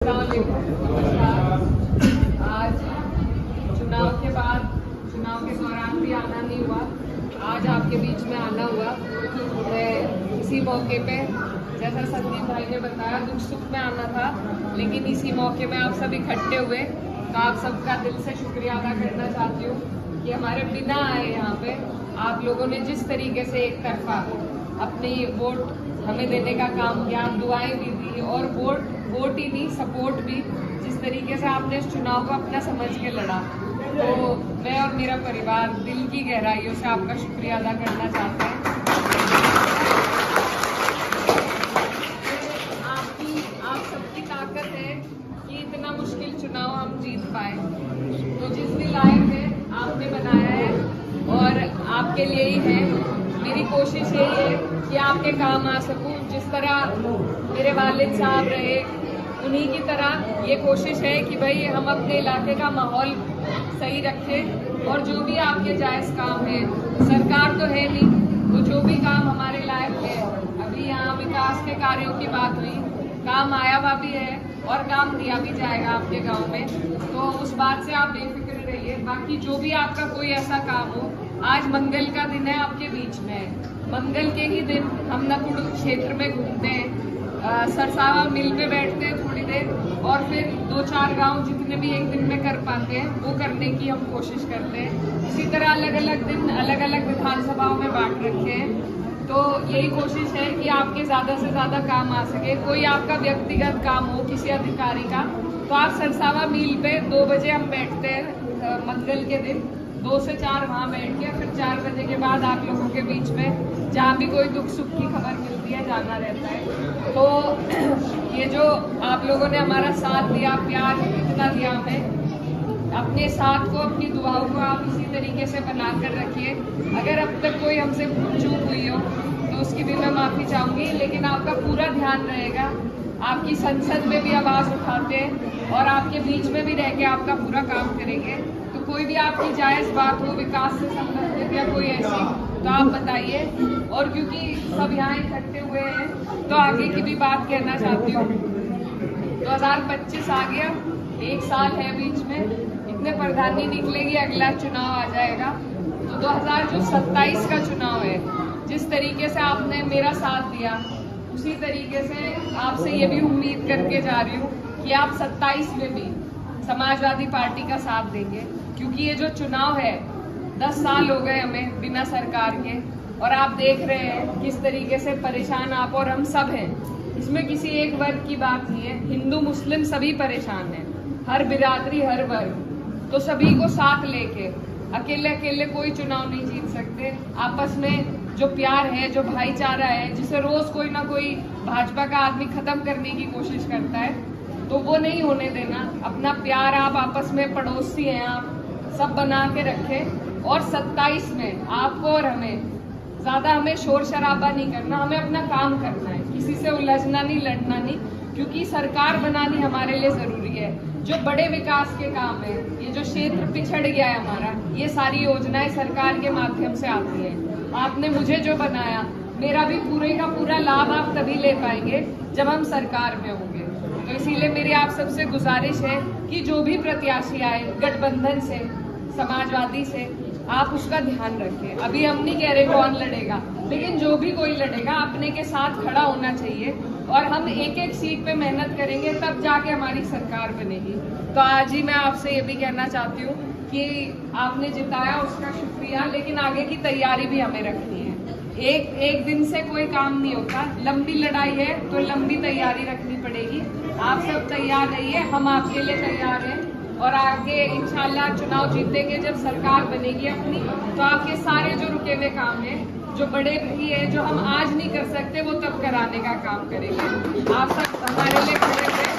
आज चुनाव के बाद, चुनाव के दौरान भी आना नहीं हुआ, आज आपके बीच में आना हुआ। इसी मौके पे जैसा संदीप भाई ने बताया, दुख सुख में आना था, लेकिन इसी मौके में आप सब इकट्ठे हुए, तो आप सबका दिल से शुक्रिया अदा करना चाहती हूँ कि हमारे बिना आए यहाँ पे आप लोगों ने जिस तरीके से एक तरफा अपनी वोट हमें देने का काम किया, दुआएं भी दी और वोट ही नहीं, सपोर्ट भी, जिस तरीके से आपने इस चुनाव को अपना समझ के लड़ा, तो मैं और मेरा परिवार दिल की गहराइयों से आपका शुक्रिया अदा करना चाहते हैं। आप सबकी ताकत है कि इतना मुश्किल चुनाव हम जीत पाए, तो जिस भी लायक है आपने बनाया है और आपके लिए ही है। मेरी कोशिश यही है कि आपके काम आ सकूं, जिस तरह मेरे वालिद साहब रहे उन्हीं की तरह ये कोशिश है कि भाई हम अपने इलाके का माहौल सही रखें और जो भी आपके जायज़ काम है, सरकार तो है नहीं, तो जो भी काम हमारे लायक है, अभी यहाँ विकास के कार्यों की बात हुई, काम आया हुआ भी है और काम दिया भी जाएगा आपके गांव में, तो उस बात से आप बेफिक्र रहिए। बाकी जो भी आपका कोई ऐसा काम हो, आज मंगल का दिन है, आपके बीच में है, मंगल के ही दिन हम नकुड़ क्षेत्र में घूमते हैं, सरसावा मिल पे बैठते हैं थोड़ी देर और फिर 2-4 गांव जितने भी एक दिन में कर पाते हैं वो करने की हम कोशिश करते हैं। इसी तरह अलग अलग दिन अलग अलग विधानसभाओं में बांट रखे हैं, तो यही कोशिश है कि आपके ज़्यादा से ज़्यादा काम आ सके। कोई आपका व्यक्तिगत काम हो किसी अधिकारी का, तो आप सरसावा मील पे 2 बजे हम बैठते हैं मंगल के दिन, 2 से 4 वहाँ बैठ के फिर 4 बजे के बाद आप लोगों के बीच में जहाँ भी कोई दुख सुख की खबर मिलती है जाना रहता है। तो ये जो आप लोगों ने हमारा साथ दिया, प्यार इतना दिया हमें, अपने साथ को, अपनी दुआओं को आप इसी तरीके से बना कर रखिए। अगर अब तक कोई हमसे भूल चूक हुई हो तो उसकी भी मैं माफ़ी चाहूँगी, लेकिन आपका पूरा ध्यान रहेगा। आपकी संसद में भी आवाज़ उठाते हैं और आपके बीच में भी रह के आपका पूरा काम करेंगे। तो कोई भी आपकी जायज़ बात हो विकास से संबंधित या कोई ऐसी, तो आप बताइए। और क्योंकि सब यहाँ इकट्ठे हुए हैं तो आगे की भी बात कहना चाहती हूँ। 2025 आ गया, 1 साल है बीच में, इतने प्रधानी निकलेगी, अगला चुनाव आ जाएगा। तो 2027 का चुनाव है, जिस तरीके से आपने मेरा साथ दिया उसी तरीके से आपसे ये भी उम्मीद करके जा रही हूँ कि आप 27 में भी समाजवादी पार्टी का साथ देंगे, क्योंकि ये जो चुनाव है 10 साल हो गए हमें बिना सरकार के, और आप देख रहे हैं किस तरीके से परेशान आप और हम सब हैं। इसमें किसी एक वर्ग की बात नहीं है, हिंदू मुस्लिम सभी परेशान हैं, हर बिरादरी हर वर्ग, तो सभी को साथ लेके अकेले अकेले कोई चुनाव नहीं जीत सकते। आपस में जो प्यार है, जो भाईचारा है, जिसे रोज कोई ना कोई भाजपा का आदमी खत्म करने की कोशिश करता है, तो वो नहीं होने देना। अपना प्यार आप आपस में, पड़ोसी हैं आप, सब बना के रखें। और 27 में आपको और हमें शोर शराबा नहीं करना, हमें अपना काम करना है, किसी से उलझना नहीं, लड़ना नहीं, क्योंकि सरकार बनानी हमारे लिए जरूरी है। जो बड़े विकास के काम है, ये जो क्षेत्र पिछड़ गया है हमारा, ये सारी योजनाएं सरकार के माध्यम से आती है। आपने मुझे जो बनाया, मेरा भी पूरे का पूरा लाभ आप तभी ले पाएंगे जब हम सरकार में होंगे। तो इसीलिए मेरी आप सबसे गुजारिश है कि जो भी प्रत्याशी आए गठबंधन से, समाजवादी से, आप उसका ध्यान रखें। अभी हम नहीं कह रहे कौन लड़ेगा, लेकिन जो भी कोई लड़ेगा अपने के साथ खड़ा होना चाहिए, और हम एक एक सीट पे मेहनत करेंगे, तब जाके हमारी सरकार बनेगी। तो आज ही मैं आपसे ये भी कहना चाहती हूँ कि आपने जिताया उसका शुक्रिया, लेकिन आगे की तैयारी भी हमें रखनी है। एक दिन से कोई काम नहीं होता, लंबी लड़ाई है तो लंबी तैयारी रखनी पड़ेगी। आप सब तैयार रहिए, हम आपके लिए तैयार हैं, और आगे इंशाल्लाह चुनाव जीतेंगे जब सरकार बनेगी अपनी, तो आपके सारे जो रुके हुए काम हैं, जो बड़े भी है, जो हम आज नहीं कर सकते, वो तब कराने का काम करेंगे। आप सब हमारे लिए खड़े हैं।